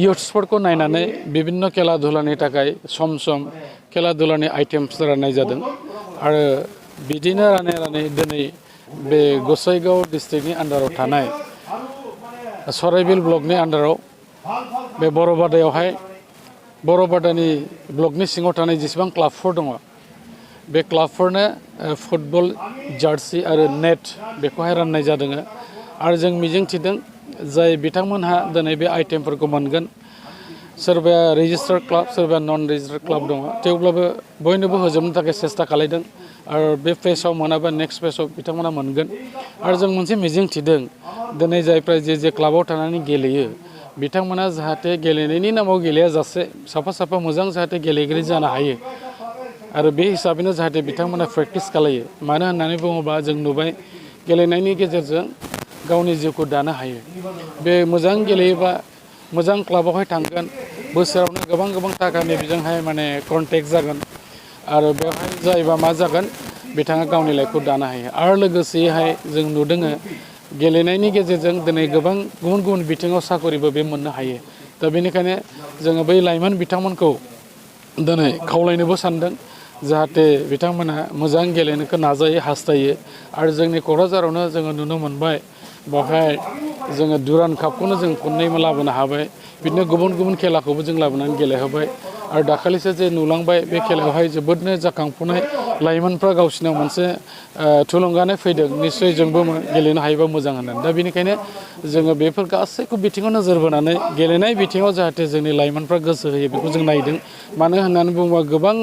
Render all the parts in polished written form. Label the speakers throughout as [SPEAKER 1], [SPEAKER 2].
[SPEAKER 1] इयुथ्सफोरखौ नायनानै बिभिन्न खेला धुलानि थाखाय सम सम खेला धुलानि आइटेम्स राननाय जादों आरो बिदिनो रानै दिनै बे गसाइगाव डिस्ट्रिक्टनि आन्डाराव थानाय सराइबिल ब्लकनि आन्डाराव बे बरबादायावहाय बरबादानि ब्लकनि सिङाव थानाय जेसेबां क्लाबफोर दङ बे क्लाबफोरनो फुटबल जार्सि आरो नेट बेखौहाय राननाय जादों आरो जों मिजिंथिदों जाय बिथांमोनहा दिनै बे आइटेमफोरखौ मोनगोन सोरबाया रेजिस्टार्ड क्लाब सोरबाया नन रेजिस्टार्ड क्लाब दङ थेवब्लाबो बयनोबो होजोबनो थाखाय सेस्था खालायदों आरो बे फेसआव मोनाबा नेक्स्ट फेसआव बिथांमोना मोनगोन आरो जों मोनसे मिजिंथिदों दिनै जायफ्रा जे क्लाबाव थानानै गेलेयो बिथांमोना जाहाथे गेलेनायनि नामाव गेलेयाजासे साफा मोजां जाहाथे गेलेगिरि जानो हायो आरो बे हिसाबैनो जाहाथे बिथांमोना प्रेक्टिस खालायो मानो होननानै बुङोब्ला जों नुबाय गेलेनायनि गेजेरजों गावनि जिउखौ दानो हायो बे मोजां गेलेयोबा मोजां क्लाबावहाय थांगोन बोसोरावनो गोबां थाखानि बेजोंहाय माने कन्टेक्ट जागोन आरो बेवहाय जायोबा मा जागोन बिथाङा गावनि लाइफखौ दानो हायो आरो लोगोसेहाय जों नुदों गेलेनायनि गेजेरजों दिनै गोबां गुबुन बिथिङाव साकरिबो बे मोननो हायो दा बेनिखायनो जोङो बै लाइमोन बिथांमोनखौ दिनै खावलायनोबो सानदों जाहाथे बिथांमोना मोजां गेलेनोखौ नाजायो हास्थायो आरो जोंनि क'क्राझारावनो जोङो नुनो मोनबाय बेवहाय जोङो दुरान्ड कापखौनो जों खननै लाबोनो हाबाय बिदिनो गुबुन खेलाखौबो जों लाबोनानै गेलेहोबाय आरो दाखालिसो जे नुलांबाय बे खेलायावहाय जोबोदनो जाखांफुनाय लाइमोनफ्रा गावसिनाव मोनसे थुलुंगानाय फैदों निस्सय जोंबो गेलेनो हायोबा मोजां होननानै दा बेनिखायनो जोङो बेफोर गासैखौ बिथिङाव नोजोर बोनानै गेलेनाय बिथिङाव जाहाथे जोंनि लाइमोनफ्रा गोसो होयो बेखौ जों नायदों मानो होननानै बुङोबा गोबां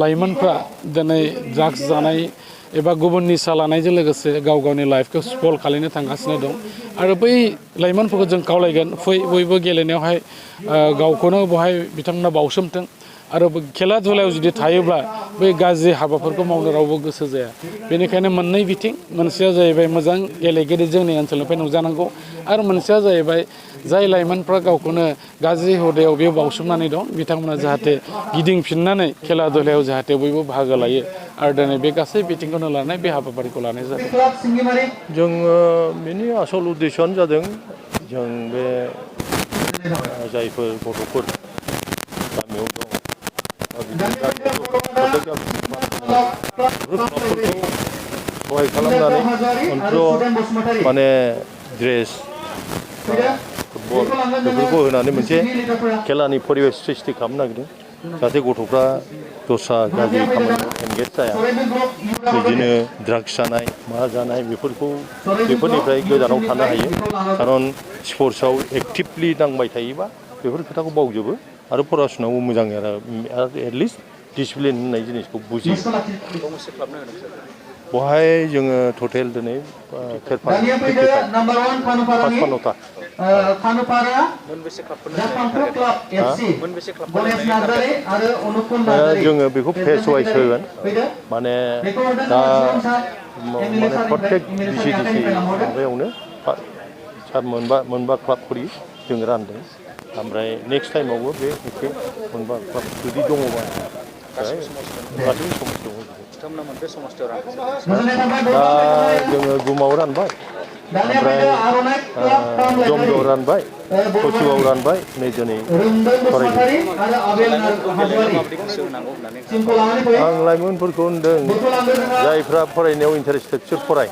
[SPEAKER 1] लाइमोनफ्रा दिनै ड्राग्स जानाय एबा गुबुन निसा लानायजों लोगोसे गावनि लाइफखौ स्पइल खालामनो थांगासिनो दं आरो बै लाइमोनफोरखौ जों खावलायगोन फै बयबो गेलेनायावहाय गावखौनो बहाय बिथांमोना बावसोमथों आरो खेला धुलायाव जुदि थायोब्ला बै गाज्रि हाबाफोरखौ मावनो रावबो गोसो जाया बेनिखायनो मोननै बिथिं मोनसेया जाहैबाय मोजां गेलेगिरि जोंनि ओनसोलनिफ्राय नुजानांगौ आरो मोनसेया जाहैबाय जाय लाइमोनफ्रा गावखौनो गाज्रि हुदायाव बेयाव बावसोमनानै दं बिथांमोना जाहाथे गिदिंफिननानै खेला धुलायाव जाहाथे बयबो बाहागो लायो आरो दिनै बे गासै बिथिंखौनो लानाय बे हाबाफारिखौ लानाय जादों
[SPEAKER 2] जोङो बेनि आसल उद्देশ্যआनो जादों जों बे जायफोर गथ'फोर गामियाव दं सहाय खालामनानै अन्त्र माने ड्रेस फुटबल बेफोरखौ होनानै मोनसे खेलानि परिबेस सृष्टि खालामनो नागिरदों जाहाथे गथ'फ्रा दस्रा गाज्रि खामानियाव एंगेज जाया बिदिनो ड्राग्स जानाय मा जानाय बेफोरनिफ्राय गोजानाव थानो हायो खारन स्पर्ट्सआव एक्टिभलि नांबाय थायोबा बेफोर खोथाखौ बावजोबो आरो फरासुनायावबो मोजां आरो एटलिस्ट डिसिप्लिन होननाय जिनिसखौ बुजियो बहाय जोङो टटेल दिनै जोङो बेखौ फेस वाइस होगोन माने दा माने प्रत्येक डिसि माबायावनो मोनबा क्लाब खरि जों रानदों ओमफ्राय नेक्स्ट टाइमावबो बे एखे मोनबा क्लाब जुदि दङबा गासैबो समाज दङ दा जोङो गुमाव रानबाय ओमफ्राय जमदुआव रानबाय कचुगाव रानबाय नै दिनै आं लाइमोनफोरखौ होनदों जायफ्रा फरायनायाव इन्टारेस्टेड बिसोर फराय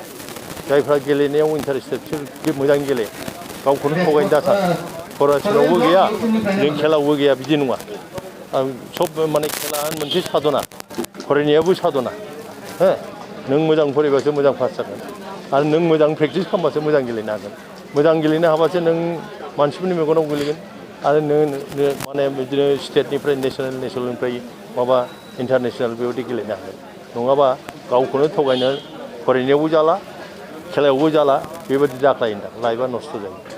[SPEAKER 2] जायफ्रा गेलेनायाव इन्टारेस्टेड बिसोर मोजां गेले गावखौनो थगायनो दासान फरायसालियावबो गैया जों खेलायावबो गैया बिदि नङा आं सब माने खेला मोनसे साधना फरायनायाबो साधना हो नों मोजां फरायबासो मोजां पास जागोन आरो नों मोजां प्रेक्टिस खालामबासो मोजां गेलेनो हागोन मोजां गेलेनो हाबासो नों मानसिफोरनि मेगनाव गोलैगोन आरो नों माने बिदिनो स्टेटनिफ्राय नेसनेलनिफ्राय माबा इन्टारनेसनेल बेबायदि गेलेनो हागोन नङाबा गावखौनो थगायनो फरायनायावबो जाला खेलायावबो जाला बेबायदि जाख्लायो लाइफआ नस्थ' जायो